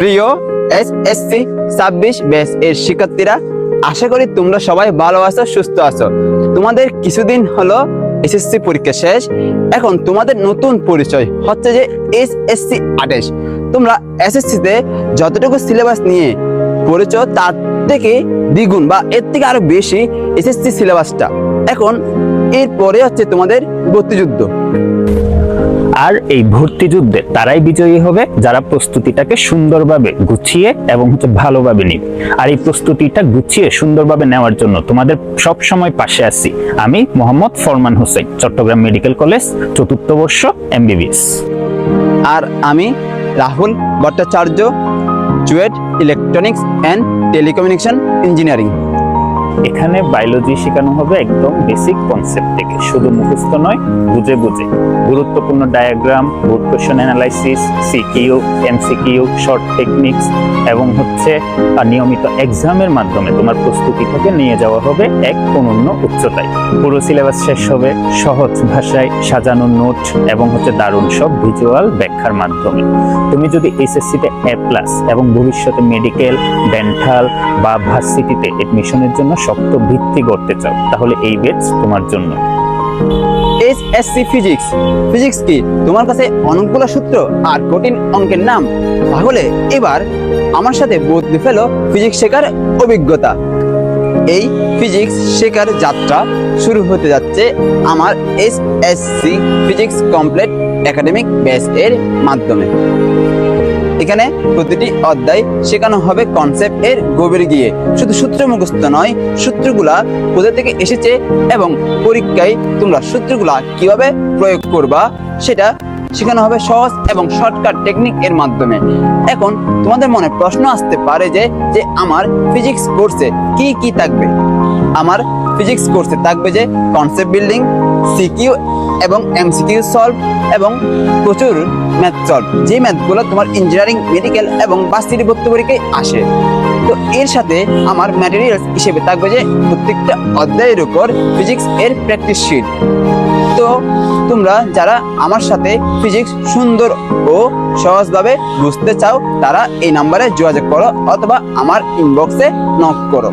প্রিয় SSC 26 batch এর শিক্ষার্থীরা, আশা করি তোমরা সবাই ভালো আছো, সুস্থ আছো। তোমাদের কিছুদিন হলো এসএসসি পরীক্ষা শেষ। এখন তোমাদের নতুন পরিচয় হচ্ছে যে এসএসসি 28। তোমরা এসএসসি তে যতটুকু সিলেবাস নিয়ে পড়েছো তার থেকে দ্বিগুণ বা এর থেকে আরো বেশি এসএসসি সিলেবাসটা। এখন এরপরে হচ্ছে তোমাদের ভর্তিযুদ্ধ। আর এই ভর্তি যুদ্ধে তারাই বিজয়ী হবে যারা প্রস্তুতিটাকে সুন্দরভাবে গুছিয়ে এবং ভালোভাবে নিবে। আর এই প্রস্তুতিটা গুছিয়ে সুন্দরভাবে নেওয়ার জন্য তোমাদের সব সময় পাশে আছি আমি, মোহাম্মদ ফরমান Hossain, Chittagong medical college, 4th বর্ষ, MBBS। আর আমি Rahul Bhattacharya, CUET electronics and telecommunication engineering. এখানে বায়োলজি শেখানো হবে একদম বেসিক কনসেপ্ট থেকে, শুধু মুখস্থ নয়, বুঝে বুঝে গুরুত্বপূর্ণ diagram, board question analysis, CQ, MCQ, short techniques এবং নিয়মিত এক্সামের মাধ্যমে তোমার প্রস্তুতিটাকে নিয়ে যাওয়া হবে এক অনন্য উচ্চতায়। পুরো সিলেবাস শেষ হবে সহজ ভাষায় সাজানো নোট এবং দারুণ সব ভিজুয়াল ব্যাখ্যার মাধ্যমে। তুমি যদি এসএসসিতে A+ এবং ভবিষ্যতে মেডিকেল, ডেন্টাল বা ভার্সিটিতে এডমিশনের জন্য শক্ত ভিত্তি করতে চাও, তাহলে এই ব্যাচ তোমার জন্য। SSC physics. ফিজিক্স কি তোমার কাছে অনেকগুলো সূত্র আর কঠিন অঙ্কের নাম? তাহলে এবার আমার সাথে বদলে ফেলো ফিজিক্স শেখার অভিজ্ঞতা। এই ফিজিক্স শেখার যাত্রা শুরু হতে যাচ্ছে আমার SSC physics complete academic batch এর মাধ্যমে। এখানে প্রতিটি অধ্যায় শেখানো হবে কনসেপ্ট এর গভীরে গিয়ে। শুধু সূত্র মুখস্থ নয়, সূত্রগুলা কোথা থেকে এসেছে এবং পরীক্ষায় তোমরা সূত্রগুলা কিভাবে প্রয়োগ করবা সেটা শেখানো হবে সহজ এবং শর্টকাট টেকনিক এর মাধ্যমে। এখন তোমাদের মনে প্রশ্ন আসতে পারে যে আমার ফিজিক্স কোর্সে কি কি থাকবে? আমার ফিজিক্স কোর্সে থাকবে যে কনসেপ্ট বিল্ডিং, সিকিউ এবং এমসিকিউ সলভ এবং প্রচুর ম্যাথ সলভ, যে ম্যাথগুলো তোমার ইঞ্জিনিয়ারিং, মেডিকেল এবং ভার্সিটি ভর্তি পরীক্ষায় আসে। তো এর সাথে আমার ম্যাটেরিয়ালস হিসেবে থাকবে যে প্রত্যেকটা অধ্যায়ের উপর ফিজিক্স এর প্র্যাকটিস শিট। তো তোমরা যারা আমার সাথে ফিজিক্স সুন্দর ও সহজভাবে বুঝতে চাও তারা এই নাম্বারে যোগাযোগ করো অথবা আমার ইনবক্সে নক করো।